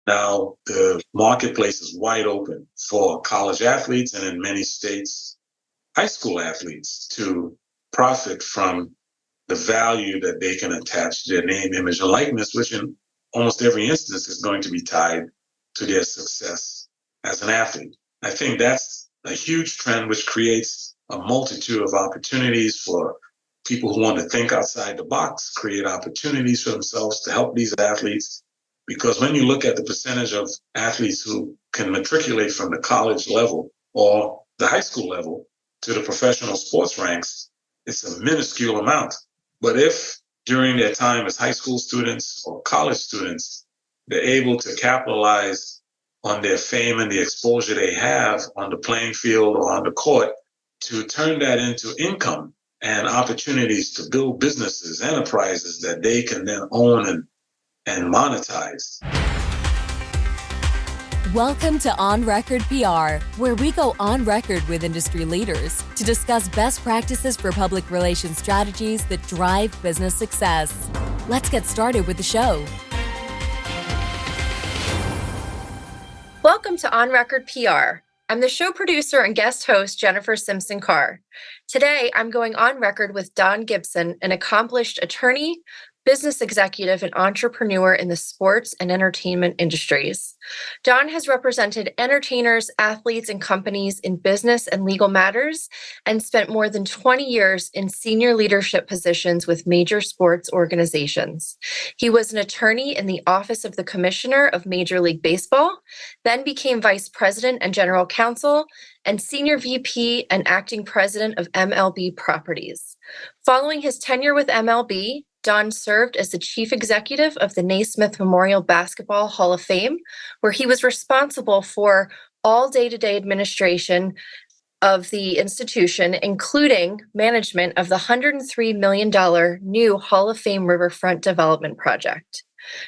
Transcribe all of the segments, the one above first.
Now, the marketplace is wide open for college athletes and in many states, high school athletes to profit from the value that they can attach to their name, image, and likeness, which in almost every instance is going to be tied to their success as an athlete. I think that's a huge trend which creates a multitude of opportunities for people who want to think outside the box, create opportunities for themselves to help these athletes. Because when you look at the percentage of athletes who can matriculate from the college level or the high school level to the professional sports ranks, it's a minuscule amount. But if during their time as high school students or college students, they're able to capitalize on their fame and the exposure they have on the playing field or on the court to turn that into income and opportunities to build businesses, enterprises that they can then own and monetize. Welcome to On Record PR, where we go on record with industry leaders to discuss best practices for public relations strategies that drive business success. Let's get started with the show. Welcome to On Record PR. I'm the show producer and guest host, Jennifer Simpson Carr. Today, I'm going on record with Don Gibson, an accomplished attorney, business executive, and entrepreneur in the sports and entertainment industries. Don has represented entertainers, athletes, and companies in business and legal matters and spent more than 20 years in senior leadership positions with major sports organizations. He was an attorney in the Office of the Commissioner of Major League Baseball, then became vice president and general counsel, and senior VP and acting president of MLB Properties. Following his tenure with MLB, Don served as the chief executive of the Naismith Memorial Basketball Hall of Fame, where he was responsible for all day-to-day administration of the institution, including management of the $103 million new Hall of Fame Riverfront development project.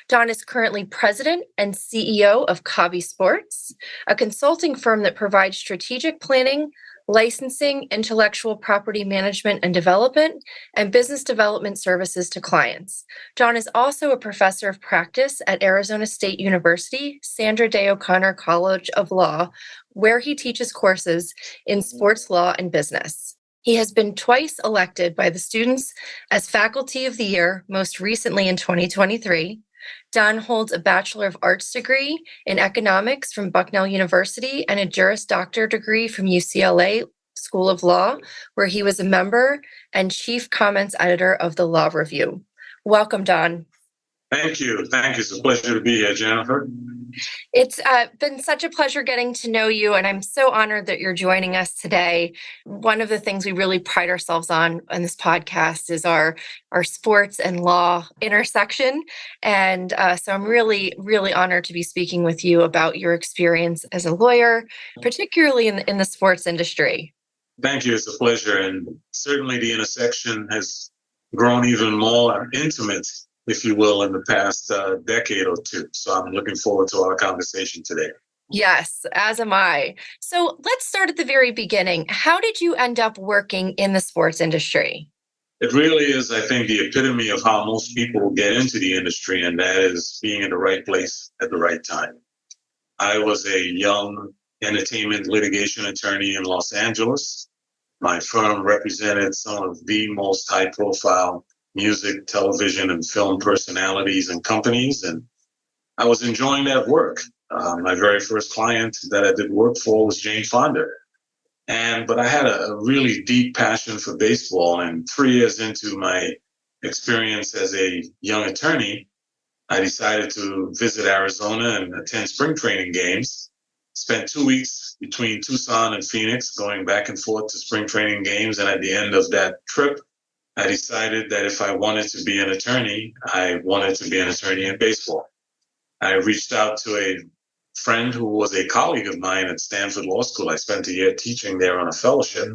Don is currently president and CEO of Kavi Sports, a consulting firm that provides strategic planning, licensing, intellectual property management and development, and business development services to clients. Don is also a professor of practice at Arizona State University, Sandra Day O'Connor College of Law, where he teaches courses in sports law and business. He has been twice elected by the students as Faculty of the Year, most recently in 2023. Don holds a Bachelor of Arts degree in economics from Bucknell University and a Juris Doctor degree from UCLA School of Law, where he was a member and chief comments editor of the Law Review. Welcome, Don. Thank you. It's a pleasure to be here, Jennifer. It's been such a pleasure getting to know you, and I'm so honored that you're joining us today. One of the things we really pride ourselves on this podcast is our sports and law intersection. And so I'm really, really honored to be speaking with you about your experience as a lawyer, particularly in the sports industry. Thank you. It's a pleasure. And certainly the intersection has grown even more intimate, if you will, in the past decade or two. So I'm looking forward to our conversation today. Yes, as am I. So let's start at the very beginning. How did you end up working in the sports industry? It really is, I think, the epitome of how most people get into the industry, and that is being in the right place at the right time. I was a young entertainment litigation attorney in Los Angeles. My firm represented some of the most high-profile music, television, and film personalities and companies, and I was enjoying that work. My very first client that I did work for was Jane Fonda, but I had a really deep passion for baseball, and 3 years into my experience as a young attorney, I decided to visit Arizona and attend spring training games. Spent 2 weeks between Tucson and Phoenix going back and forth to spring training games, and at the end of that trip, I decided that if I wanted to be an attorney, I wanted to be an attorney in baseball. I reached out to a friend who was a colleague of mine at Stanford Law School. I spent a year teaching there on a fellowship,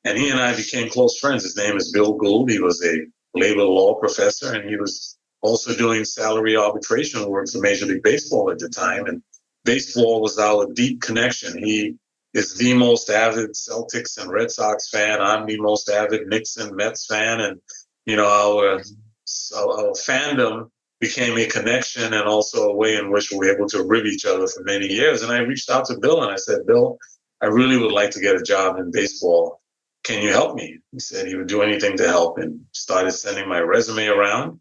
and he and I became close friends. His name is Bill Gould. He was a labor law professor, and he was also doing salary arbitration work for Major League Baseball at the time, and baseball was our deep connection. He is the most avid Celtics and Red Sox fan. I'm the most avid Knicks and Mets fan. And, our fandom became a connection and also a way in which we were able to rib each other for many years. And I reached out to Bill and I said, Bill, I really would like to get a job in baseball. Can you help me? He said he would do anything to help, and started sending my resume around.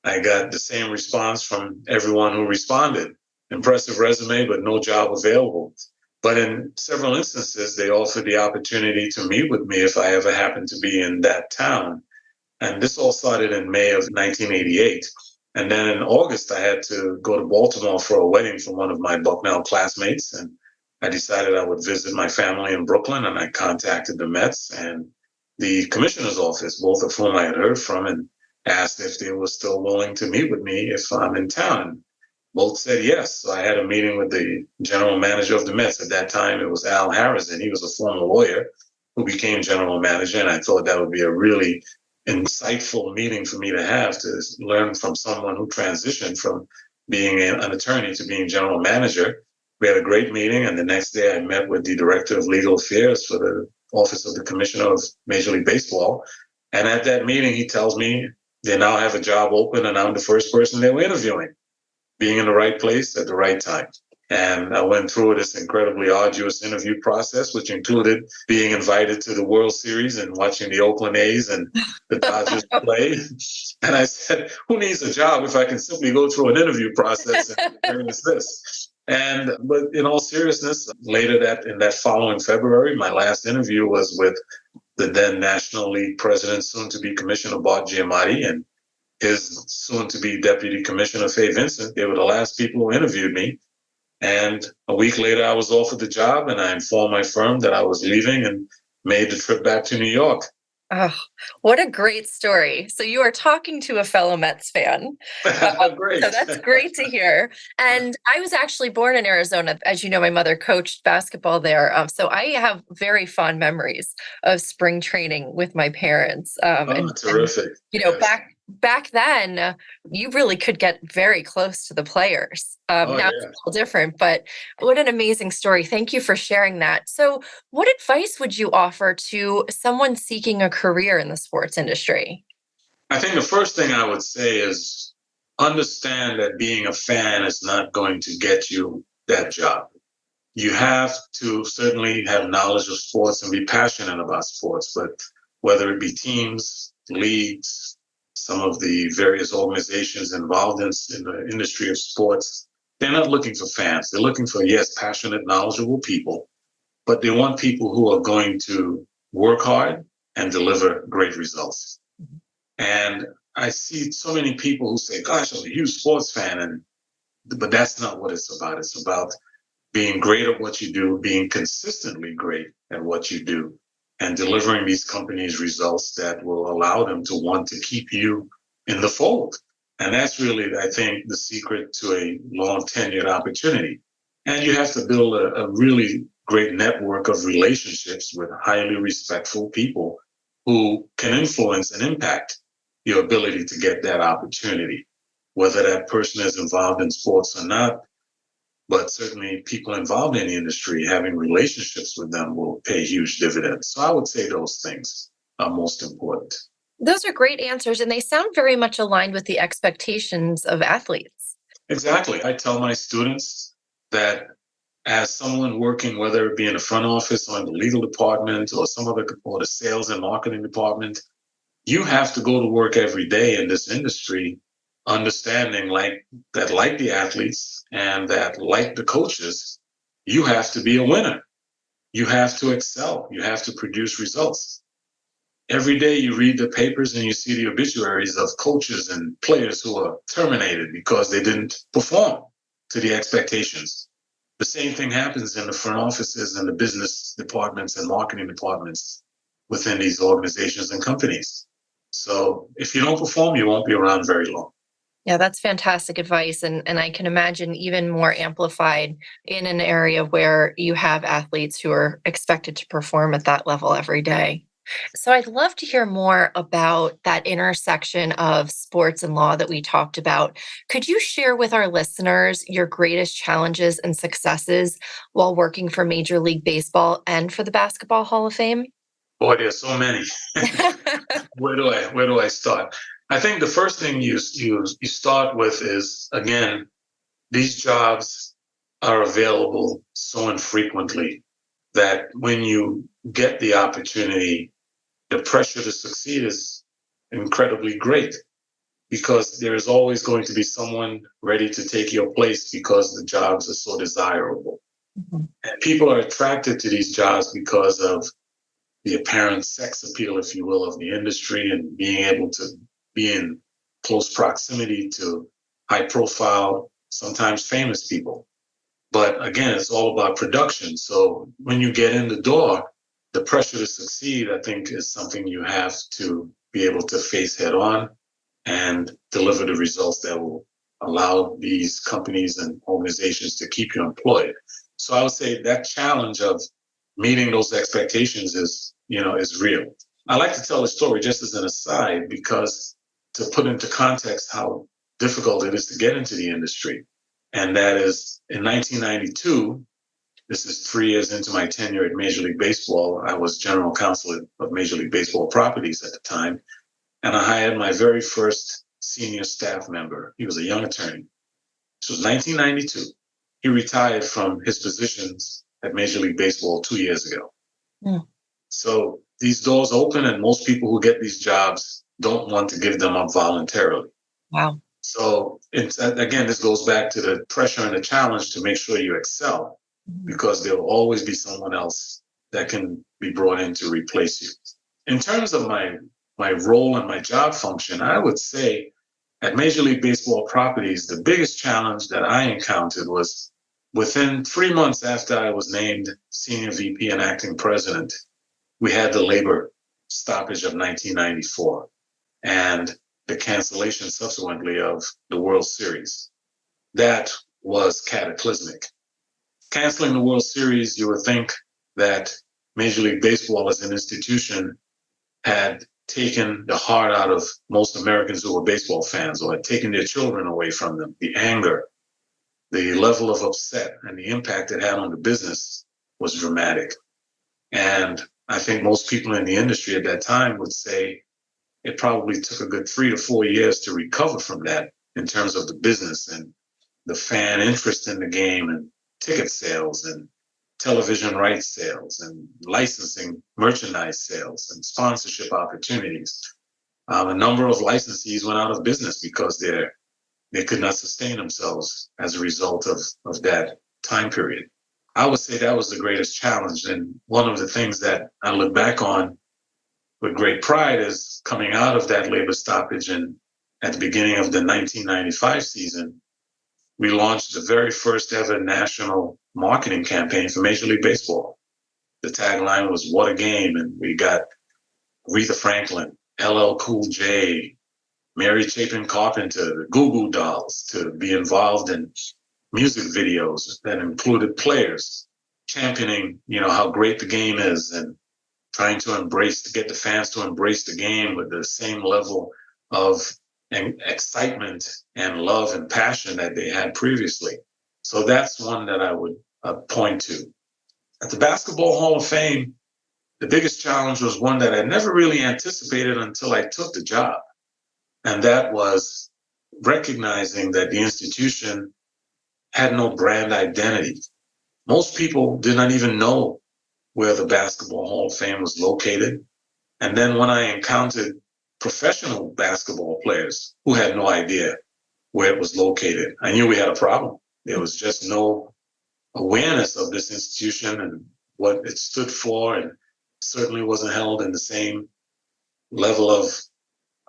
I got the same response from everyone who responded. Impressive resume, but no job available. But in several instances, they offered the opportunity to meet with me if I ever happened to be in that town. And this all started in May of 1988. And then in August, I had to go to Baltimore for a wedding for one of my Bucknell classmates. And I decided I would visit my family in Brooklyn, and I contacted the Mets and the commissioner's office, both of whom I had heard from, and asked if they were still willing to meet with me if I'm in town. Both said yes. So I had a meeting with the general manager of the Mets. At that time, it was Al Harrison. He was a former lawyer who became general manager. And I thought that would be a really insightful meeting for me to have, to learn from someone who transitioned from being an attorney to being general manager. We had a great meeting. And the next day I met with the director of legal affairs for the office of the commissioner of Major League Baseball. And at that meeting, he tells me they now have a job open and I'm the first person they were interviewing. Being in the right place at the right time. And I went through this incredibly arduous interview process, which included being invited to the World Series and watching the Oakland A's and the Dodgers play. And I said, who needs a job if I can simply go through an interview process and experience this? But in all seriousness, later in that following February, my last interview was with the then National League president, soon to be Commissioner Bart Giamatti, and his soon-to-be Deputy Commissioner, Faye Vincent. They were the last people who interviewed me. And a week later, I was offered the job, and I informed my firm that I was leaving and made the trip back to New York. Oh, what a great story. So you are talking to a fellow Mets fan. Great. So that's great to hear. And I was actually born in Arizona. As you know, my mother coached basketball there. So I have very fond memories of spring training with my parents. Terrific. Yes. Back then, you really could get very close to the players. Now it's a little different, but what an amazing story. Thank you for sharing that. So what advice would you offer to someone seeking a career in the sports industry? I think the first thing I would say is understand that being a fan is not going to get you that job. You have to certainly have knowledge of sports and be passionate about sports, but whether it be teams, leagues, some of the various organizations involved in the industry of sports, they're not looking for fans. They're looking for, yes, passionate, knowledgeable people, but they want people who are going to work hard and deliver great results. And I see so many people who say, gosh, I'm a huge sports fan, but that's not what it's about. It's about being great at what you do, being consistently great at what you do, and delivering these companies results that will allow them to want to keep you in the fold. And that's really, I think, the secret to a long tenured opportunity. And you have to build a really great network of relationships with highly respectful people who can influence and impact your ability to get that opportunity, whether that person is involved in sports or not. But certainly people involved in the industry, having relationships with them will pay huge dividends. So I would say those things are most important. Those are great answers, and they sound very much aligned with the expectations of athletes. Exactly. I tell my students that as someone working, whether it be in the front office or in the legal department or or the sales and marketing department, you have to go to work every day in this industry understanding like the athletes and that like the coaches, you have to be a winner. You have to excel. You have to produce results. Every day you read the papers and you see the obituaries of coaches and players who are terminated because they didn't perform to the expectations. The same thing happens in the front offices and the business departments and marketing departments within these organizations and companies. So if you don't perform, you won't be around very long. Yeah, that's fantastic advice. And I can imagine even more amplified in an area where you have athletes who are expected to perform at that level every day. So I'd love to hear more about that intersection of sports and law that we talked about. Could you share with our listeners your greatest challenges and successes while working for Major League Baseball and for the Basketball Hall of Fame? Boy, there's so many. Where do I start? I think the first thing you start with is, again, these jobs are available so infrequently that when you get the opportunity, the pressure to succeed is incredibly great because there is always going to be someone ready to take your place because the jobs are so desirable. Mm-hmm. And people are attracted to these jobs because of the apparent sex appeal, if you will, of the industry and being able to be in close proximity to high profile, sometimes famous people. But again, it's all about production. So when you get in the door, the pressure to succeed, I think, is something you have to be able to face head on and deliver the results that will allow these companies and organizations to keep you employed. So I would say that challenge of meeting those expectations is real. I like to tell a story just as an aside, because to put into context how difficult it is to get into the industry. And that is in 1992, this is 3 years into my tenure at Major League Baseball. I was general counsel of Major League Baseball Properties at the time. And I hired my very first senior staff member. He was a young attorney. This was 1992. He retired from his positions at Major League Baseball 2 years ago. Mm. So these doors open, and most people who get these jobs don't want to give them up voluntarily. Wow. So it's, again, this goes back to the pressure and the challenge to make sure you excel, because there will always be someone else that can be brought in to replace you. In terms of my role and my job function, I would say at Major League Baseball Properties, the biggest challenge that I encountered was within 3 months after I was named Senior VP and Acting President, we had the labor stoppage of 1994 and the cancellation subsequently of the World Series. That was cataclysmic. Canceling the World Series, you would think that Major League Baseball as an institution had taken the heart out of most Americans who were baseball fans, or had taken their children away from them. The anger, the level of upset, and the impact it had on the business was dramatic. And I think most people in the industry at that time would say it probably took a good 3 to 4 years to recover from that in terms of the business and the fan interest in the game and ticket sales and television rights sales and licensing merchandise sales and sponsorship opportunities. A number of licensees went out of business because they could not sustain themselves as a result of that time period. I would say that was the greatest challenge. And one of the things that I look back on with great pride is coming out of that labor stoppage, and at the beginning of the 1995 season, we launched the very first ever national marketing campaign for Major League Baseball. The tagline was "What a Game," and we got Aretha Franklin, LL Cool J, Mary Chapin Carpenter, the Goo Goo Dolls to be involved in music videos that included players championing, how great the game is and trying to get the fans to embrace the game with the same level of excitement and love and passion that they had previously. So that's one that I would point to. At the Basketball Hall of Fame, the biggest challenge was one that I never really anticipated until I took the job. And that was recognizing that the institution had no brand identity. Most people did not even know where the Basketball Hall of Fame was located. And then when I encountered professional basketball players who had no idea where it was located, I knew we had a problem. There was just no awareness of this institution and what it stood for, and certainly wasn't held in the same level of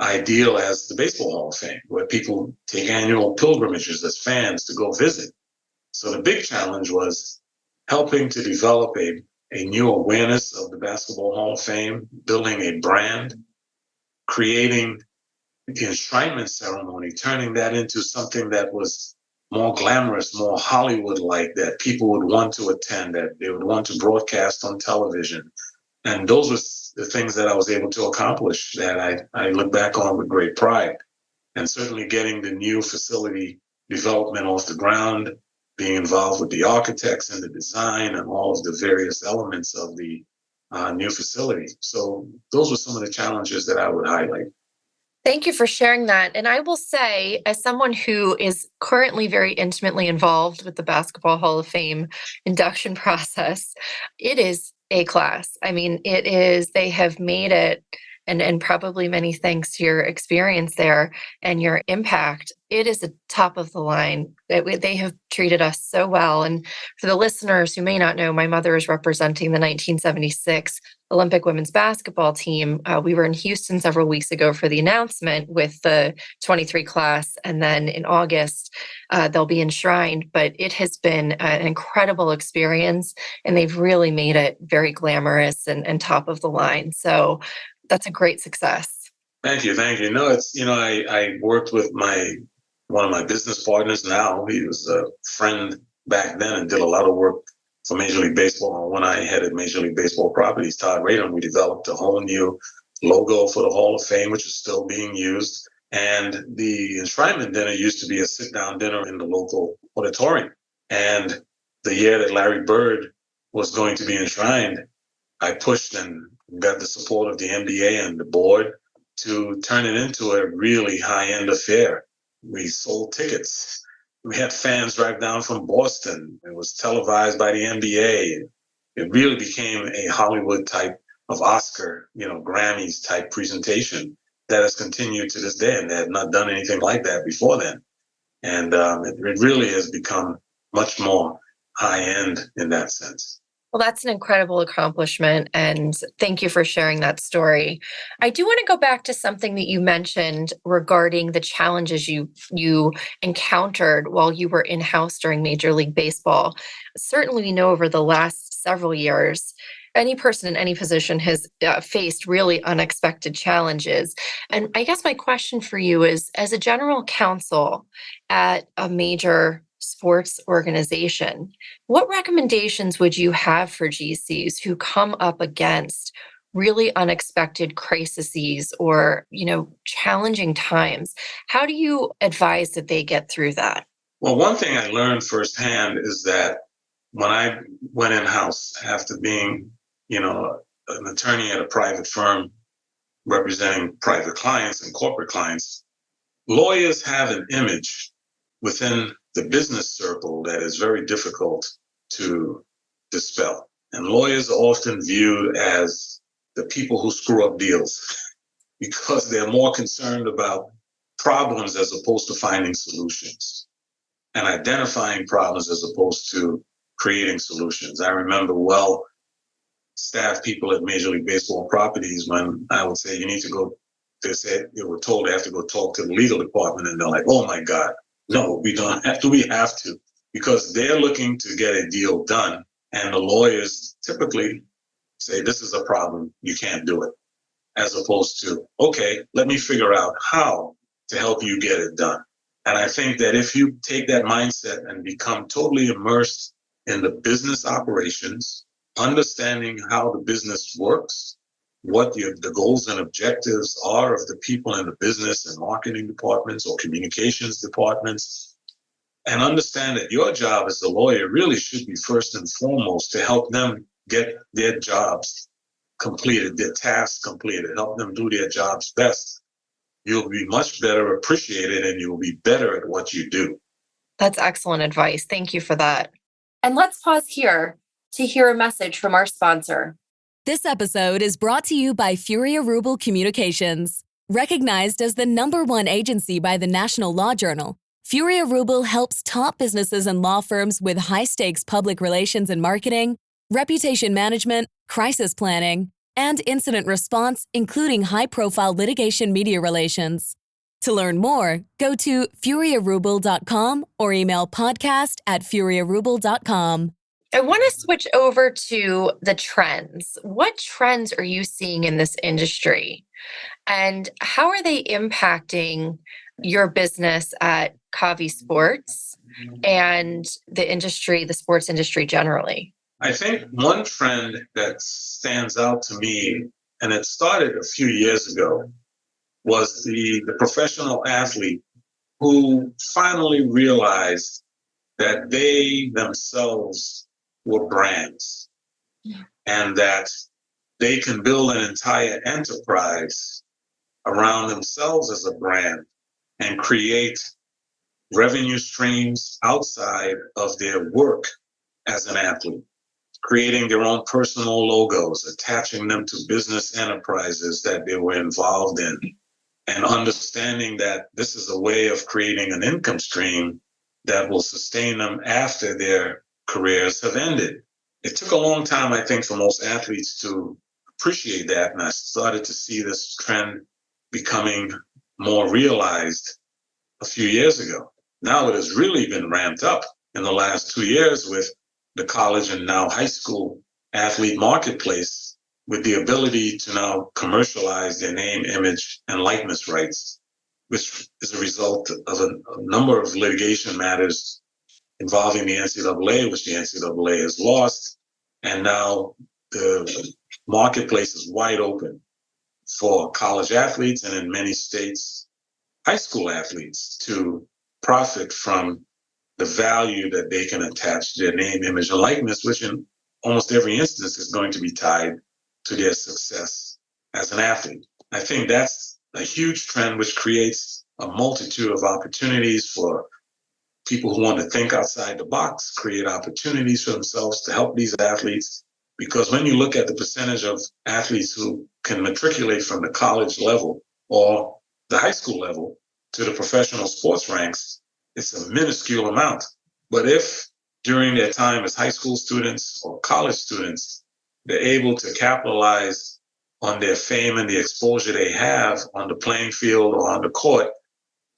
ideal as the Baseball Hall of Fame, where people take annual pilgrimages as fans to go visit. So the big challenge was helping to develop a new awareness of the Basketball Hall of Fame, building a brand, creating the enshrinement ceremony, turning that into something that was more glamorous, more Hollywood-like, that people would want to attend, that they would want to broadcast on television. And those were the things that I was able to accomplish that I look back on with great pride. And certainly getting the new facility development off the ground, being involved with the architects and the design and all of the various elements of the new facility. So those were some of the challenges that I would highlight. Thank you for sharing that. And I will say, as someone who is currently very intimately involved with the Basketball Hall of Fame induction process, it is A class. I mean, it is, they have made it, and probably many thanks to your experience there and your impact. It is a top of the line. They have treated us so well. And for the listeners who may not know, my mother is representing the 1976 Olympic women's basketball team. We were in Houston several weeks ago for the announcement with the 23 class. And then in August, they'll be enshrined. But it has been an incredible experience. And they've really made it very glamorous and top of the line. So that's a great success. Thank you. Thank you. No, it's, I worked with one of my business partners now. He was a friend back then and did a lot of work for Major League Baseball. When I headed Major League Baseball Properties, Todd Radon, we developed a whole new logo for the Hall of Fame, which is still being used. And the enshrinement dinner used to be a sit-down dinner in the local auditorium. And the year that Larry Bird was going to be enshrined, I pushed and got the support of the NBA and the board to turn it into a really high-end affair. We sold tickets. We had fans drive down from Boston. It was televised by the NBA. It really became a Hollywood type of Oscar, Grammys type presentation that has continued to this day. And they had not done anything like that before then. And it really has become much more high-end in that sense. Well, that's an incredible accomplishment. And thank you for sharing that story. I do want to go back to something that you mentioned regarding the challenges you encountered while you were in-house during Major League Baseball. Certainly, we know over the last several years, any person in any position has faced really unexpected challenges. And I guess my question for you is, as a general counsel at a major sports organization, what recommendations would you have for GCs who come up against really unexpected crises or, challenging times? How do you advise that they get through that? Well, one thing I learned firsthand is that when I went in-house after being, an attorney at a private firm representing private clients and corporate clients, lawyers have an image within the business circle that is very difficult to dispel. And lawyers are often viewed as the people who screw up deals because they're more concerned about problems as opposed to finding solutions and identifying problems as opposed to creating solutions. I remember staff people at Major League Baseball Properties when I would say, you need to go, they were told they have to go talk to the legal department, and they're like, oh my God. No, we don't have to. We have to, because they're looking to get a deal done. And the lawyers typically say, this is a problem. You can't do it. As opposed to, okay, let me figure out how to help you get it done. And I think that if you take that mindset and become totally immersed in the business operations, understanding how the business works, what the goals and objectives are of the people in the business and marketing departments or communications departments, and understand that your job as a lawyer really should be first and foremost to help them get their jobs completed, their tasks completed, help them do their jobs best. You'll be much better appreciated and you'll be better at what you do. That's excellent advice. Thank you for that. And let's pause here to hear a message from our sponsor. This episode is brought to you by Furia Rubel Communications. Recognized as the #1 agency by the National Law Journal, Furia Rubel helps top businesses and law firms with high-stakes public relations and marketing, reputation management, crisis planning, and incident response, including high-profile litigation media relations. To learn more, go to furiarubel.com or email podcast@furiarubel.com. I want to switch over to the trends. What trends are you seeing in this industry? And how are they impacting your business at Kavi Sports and the industry, the sports industry generally? I think one trend that stands out to me, and it started a few years ago, was the professional athlete who finally realized that they themselves were brands, and that they can build an entire enterprise around themselves as a brand and create revenue streams outside of their work as an athlete, creating their own personal logos, attaching them to business enterprises that they were involved in, and understanding that this is a way of creating an income stream that will sustain them after their careers have ended. It took a long time, I think, for most athletes to appreciate that, and I started to see this trend becoming more realized a few years ago. Now it has really been ramped up in the last 2 years with the college and now high school athlete marketplace, with the ability to now commercialize their name, image, and likeness rights, which is a result of a number of litigation matters involving the NCAA, which the NCAA has lost. And now the marketplace is wide open for college athletes and in many states, high school athletes to profit from the value that they can attach to their name, image, and likeness, which in almost every instance is going to be tied to their success as an athlete. I think that's a huge trend which creates a multitude of opportunities for people who want to think outside the box, create opportunities for themselves to help these athletes. Because when you look at the percentage of athletes who can matriculate from the college level or the high school level to the professional sports ranks, it's a minuscule amount. But if during their time as high school students or college students, they're able to capitalize on their fame and the exposure they have on the playing field or on the court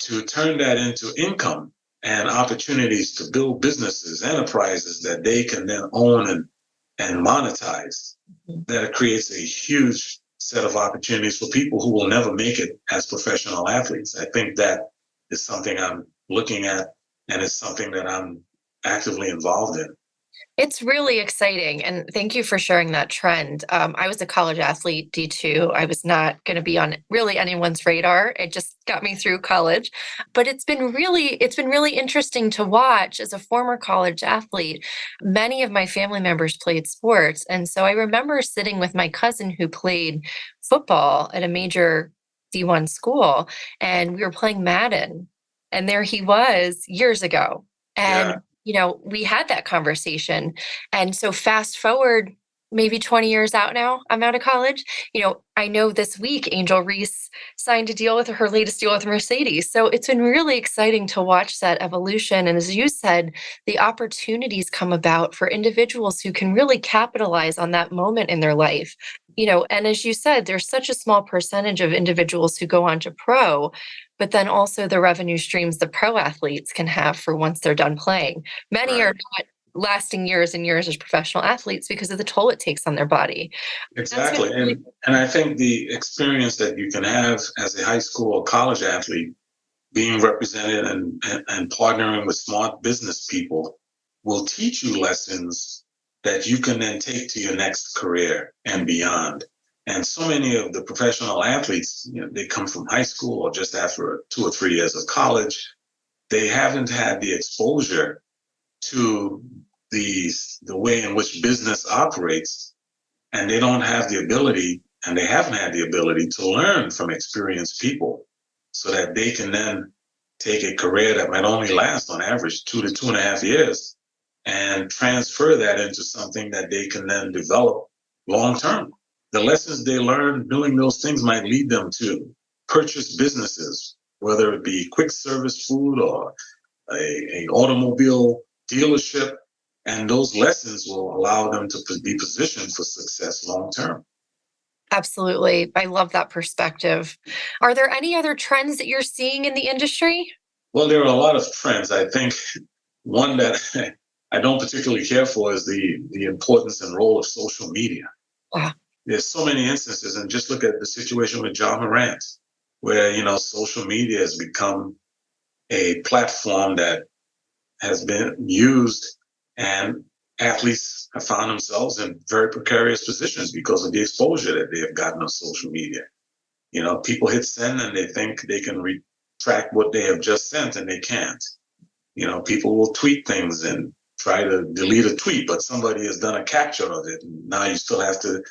to turn that into income and opportunities to build businesses, enterprises that they can then own and monetize, that creates a huge set of opportunities for people who will never make it as professional athletes. I think that is something I'm looking at, and it's something that I'm actively involved in. It's really exciting. And thank you for sharing that trend. I was a college athlete, D2. I was not going to be on really anyone's radar. It just got me through college. But it's been really interesting to watch as a former college athlete. Many of my family members played sports. And so I remember sitting with my cousin who played football at a major D1 school, and we were playing Madden. And there he was years ago. And we had that conversation. And so fast forward, maybe 20 years out now, I'm out of college. I know this week, Angel Reese signed a deal with her latest deal with Mercedes. So it's been really exciting to watch that evolution. And as you said, the opportunities come about for individuals who can really capitalize on that moment in their life. And as you said, there's such a small percentage of individuals who go on to pro, but then also the revenue streams the pro athletes can have for once they're done playing. Many are not lasting years and years as professional athletes because of the toll it takes on their body. Exactly. And I think the experience that you can have as a high school or college athlete being represented and partnering with smart business people will teach you lessons that you can then take to your next career and beyond. And so many of the professional athletes, they come from high school or just after 2 or 3 years of college. They haven't had the exposure to the way in which business operates, and they don't have the ability, and they haven't had the ability to learn from experienced people so that they can then take a career that might only last on average 2 to 2.5 years and transfer that into something that they can then develop long term. The lessons they learn doing those things might lead them to purchase businesses, whether it be quick service food or a automobile dealership, and those lessons will allow them to be positioned for success long term. Absolutely. I love that perspective. Are there any other trends that you're seeing in the industry? Well, there are a lot of trends. I think one that I don't particularly care for is the importance and role of social media. Wow. There's so many instances, and just look at the situation with John Morant, where, social media has become a platform that has been used, and athletes have found themselves in very precarious positions because of the exposure that they have gotten on social media. People hit send and they think they can retract what they have just sent, and they can't. People will tweet things and try to delete a tweet, but somebody has done a capture of it. And now you still have to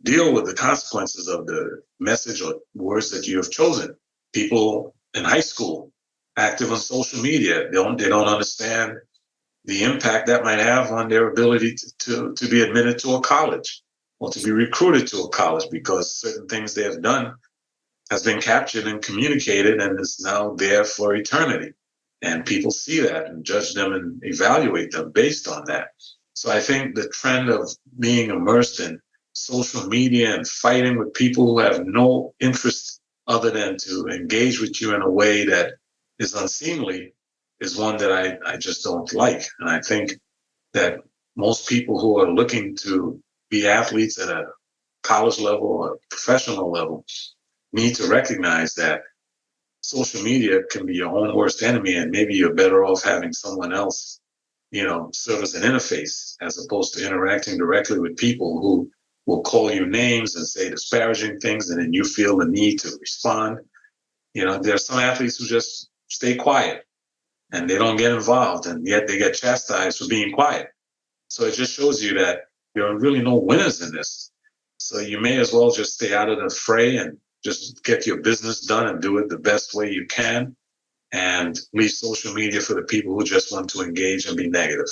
deal with the consequences of the message or words that you have chosen. People in high school active on social media, they don't understand the impact that might have on their ability to be admitted to a college or to be recruited to a college, because certain things they have done has been captured and communicated and is now there for eternity. And people see that and judge them and evaluate them based on that. So I think the trend of being immersed in social media and fighting with people who have no interest other than to engage with you in a way that is unseemly is one that I just don't like. And I think that most people who are looking to be athletes at a college level or professional level need to recognize that social media can be your own worst enemy, and maybe you're better off having someone else, serve as an interface as opposed to interacting directly with people who will call you names and say disparaging things, and then you feel the need to respond. There are some athletes who just stay quiet and they don't get involved, and yet they get chastised for being quiet. So it just shows you that there are really no winners in this. So you may as well just stay out of the fray and just get your business done and do it the best way you can, and leave social media for the people who just want to engage and be negative.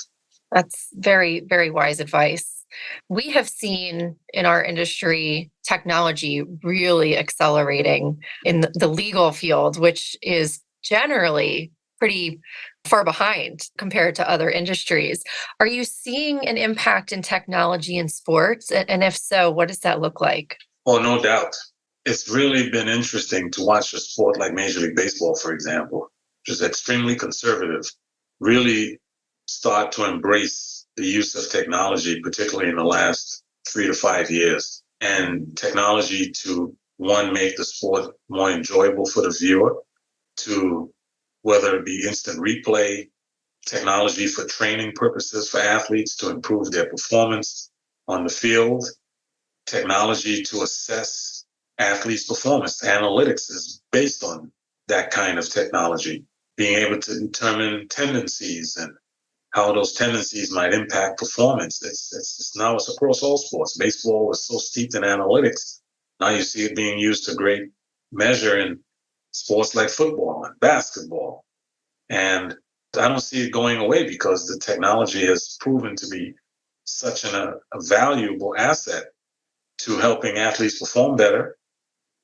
That's very, very wise advice. We have seen in our industry technology really accelerating in the legal field, which is generally pretty far behind compared to other industries. Are you seeing an impact in technology in sports? And if so, what does that look like? Oh, no doubt. It's really been interesting to watch a sport like Major League Baseball, for example, which is extremely conservative, really start to embrace the use of technology, particularly in the last 3 to 5 years. And technology to, one, make the sport more enjoyable for the viewer, to whether it be instant replay, technology for training purposes for athletes to improve their performance on the field, technology to assess athletes' performance. Analytics is based on that kind of technology, being able to determine tendencies and how those tendencies might impact performance. It's across all sports. Baseball was so steeped in analytics. Now you see it being used to great measure in sports like football and basketball. And I don't see it going away because the technology has proven to be such a valuable asset to helping athletes perform better,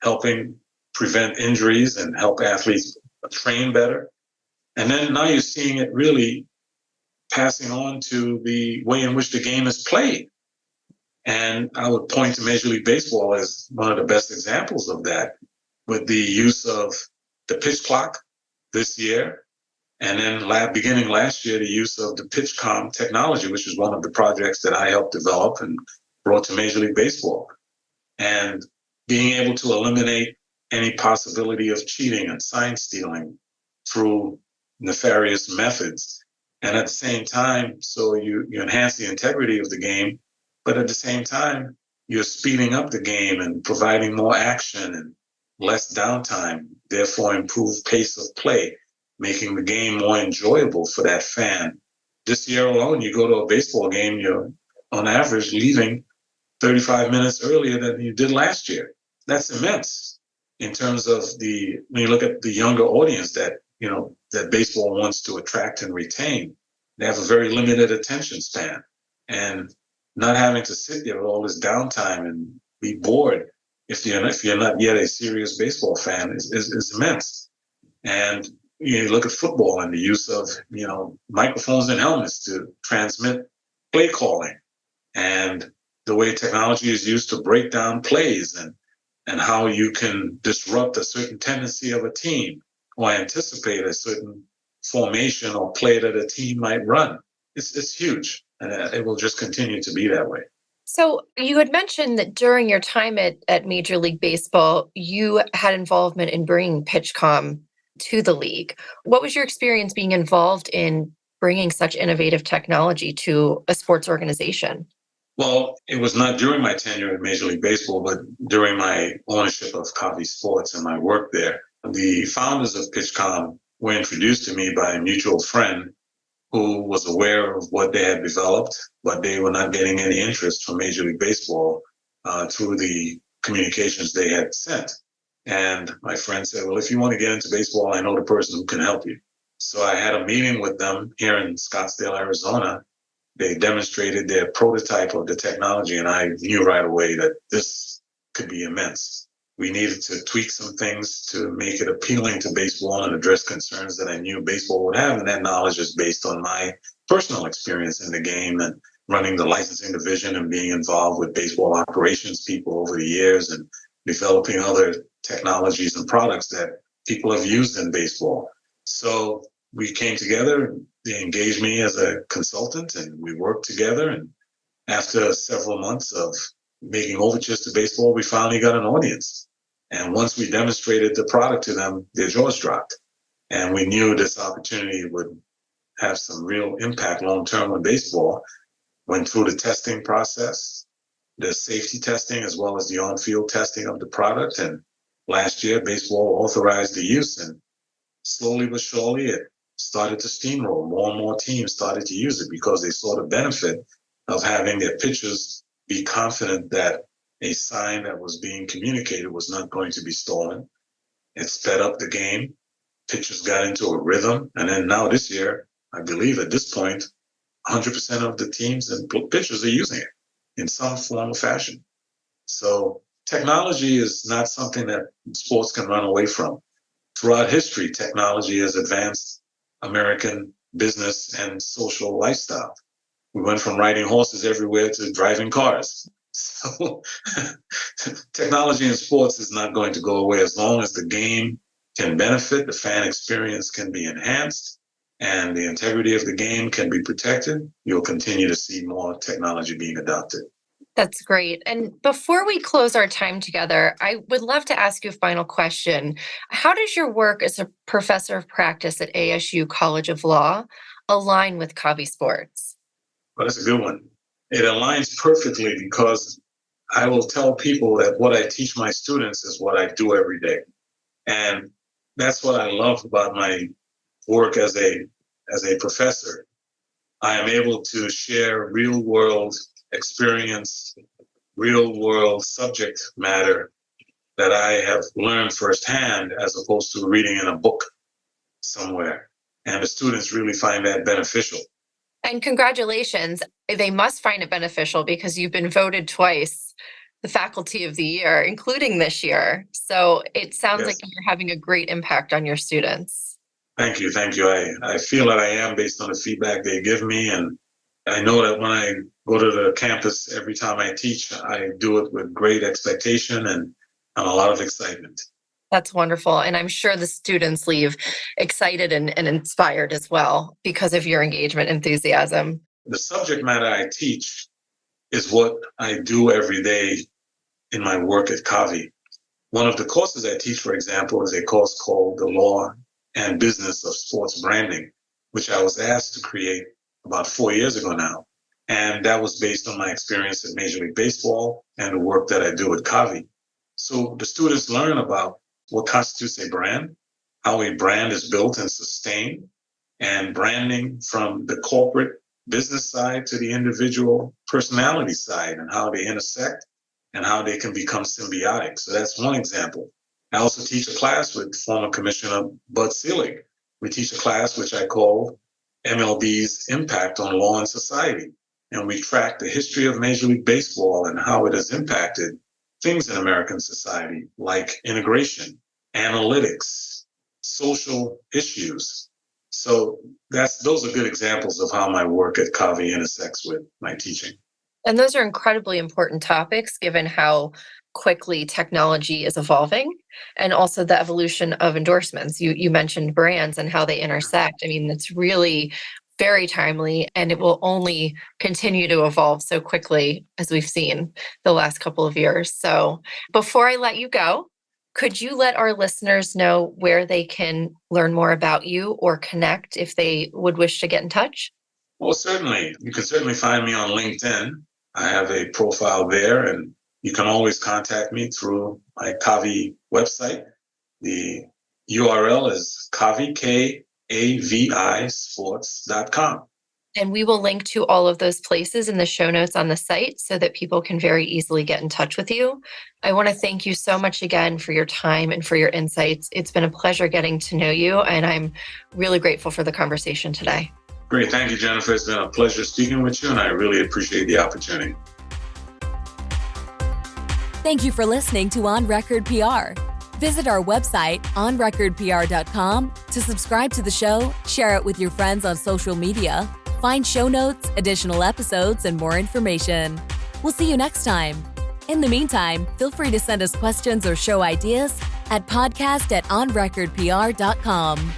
helping prevent injuries and help athletes train better. And then now you're seeing it really passing on to the way in which the game is played. And I would point to Major League Baseball as one of the best examples of that, with the use of the pitch clock this year. And then beginning last year, the use of the PitchCom technology, which is one of the projects that I helped develop and brought to Major League Baseball. And being able to eliminate any possibility of cheating and sign stealing through nefarious methods. And at the same time, so you enhance the integrity of the game, but at the same time, you're speeding up the game and providing more action and less downtime, therefore improved pace of play, making the game more enjoyable for that fan. This year alone, you go to a baseball game, you're on average leaving 35 minutes earlier than you did last year. That's immense in terms of when you look at the younger audience that baseball wants to attract and retain. They have a very limited attention span, and not having to sit there with all this downtime and be bored if you're not yet a serious baseball fan is immense. And you look at football and the use of microphones and helmets to transmit play calling, and the way technology is used to break down plays and how you can disrupt a certain tendency of a team or anticipate a certain formation or play that a team might run. It's huge, and it will just continue to be that way. So you had mentioned that during your time at Major League Baseball, you had involvement in bringing PitchCom to the league. What was your experience being involved in bringing such innovative technology to a sports organization? Well, it was not during my tenure at Major League Baseball, but during my ownership of Kavi Sports and my work there. The founders of PitchCom were introduced to me by a mutual friend who was aware of what they had developed, but they were not getting any interest from Major League Baseball through the communications they had sent. And my friend said, well, if you want to get into baseball, I know the person who can help you. So I had a meeting with them here in Scottsdale, Arizona. They demonstrated their prototype of the technology, and I knew right away that this could be immense. We needed to tweak some things to make it appealing to baseball and address concerns that I knew baseball would have. And that knowledge is based on my personal experience in the game and running the licensing division and being involved with baseball operations people over the years and developing other technologies and products that people have used in baseball. So we came together, they engaged me as a consultant, and we worked together. And after several months of making overtures to baseball, we finally got an audience. And once we demonstrated the product to them, their jaws dropped. And we knew this opportunity would have some real impact long-term on baseball. Went through the testing process, the safety testing, as well as the on-field testing of the product. And last year, baseball authorized the use, and slowly but surely, it started to steamroll. More and more teams started to use it because they saw the benefit of having their pitchers be confident that a sign that was being communicated was not going to be stolen. It sped up the game. Pitchers got into a rhythm. And then now this year, I believe at this point, 100% of the teams and pitchers are using it in some form or fashion. So technology is not something that sports can run away from. Throughout history, technology has advanced American business and social lifestyle. We went from riding horses everywhere to driving cars. So technology in sports is not going to go away as long as the game can benefit, the fan experience can be enhanced, and the integrity of the game can be protected. You'll continue to see more technology being adopted. That's great. And before we close our time together, I would love to ask you a final question. How does your work as a professor of practice at ASU College of Law align with Kavi Sports? Well, that's a good one. It aligns perfectly because I will tell people that what I teach my students is what I do every day. And that's what I love about my work as a professor. I am able to share real world experience, real world subject matter that I have learned firsthand as opposed to reading in a book somewhere. And the students really find that beneficial. And congratulations. They must find it beneficial because you've been voted twice the Faculty of the Year, including this year. So it sounds like you're having a great impact on your students. Thank you. Thank you. I feel that I am based on the feedback they give me. And I know that when I go to the campus every time I teach, I do it with great expectation and a lot of excitement. That's wonderful. And I'm sure the students leave excited and inspired as well because of your engagement enthusiasm. The subject matter I teach is what I do every day in my work at Kavi. One of the courses I teach, for example, is a course called The Law and Business of Sports Branding, which I was asked to create about 4 years ago now. And that was based on my experience at Major League Baseball and the work that I do at Kavi. So the students learn about what constitutes a brand, how a brand is built and sustained, and branding from the corporate business side to the individual personality side and how they intersect and how they can become symbiotic. So that's one example. I also teach a class with former Commissioner Bud Selig. We teach a class which I call MLB's Impact on Law and Society. And we track the history of Major League Baseball and how it has impacted things in American society like integration, analytics, social issues. So those are good examples of how my work at Kavi intersects with my teaching. And those are incredibly important topics given how quickly technology is evolving and also the evolution of endorsements. You mentioned brands and how they intersect. I mean, it's really very timely and it will only continue to evolve so quickly as we've seen the last couple of years. So before I let you go, could you let our listeners know where they can learn more about you or connect if they would wish to get in touch? Well, certainly. You can certainly find me on LinkedIn. I have a profile there, and you can always contact me through my Kavi website. The URL is Kavi, Kavi sports.com. And we will link to all of those places in the show notes on the site so that people can very easily get in touch with you. I want to thank you so much again for your time and for your insights. It's been a pleasure getting to know you, and I'm really grateful for the conversation today. Great. Thank you, Jennifer. It's been a pleasure speaking with you, and I really appreciate the opportunity. Thank you for listening to On Record PR. Visit our website, onrecordpr.com, to subscribe to the show, share it with your friends on social media, find show notes, additional episodes, and more information. We'll see you next time. In the meantime, feel free to send us questions or show ideas at podcast@onrecordpr.com.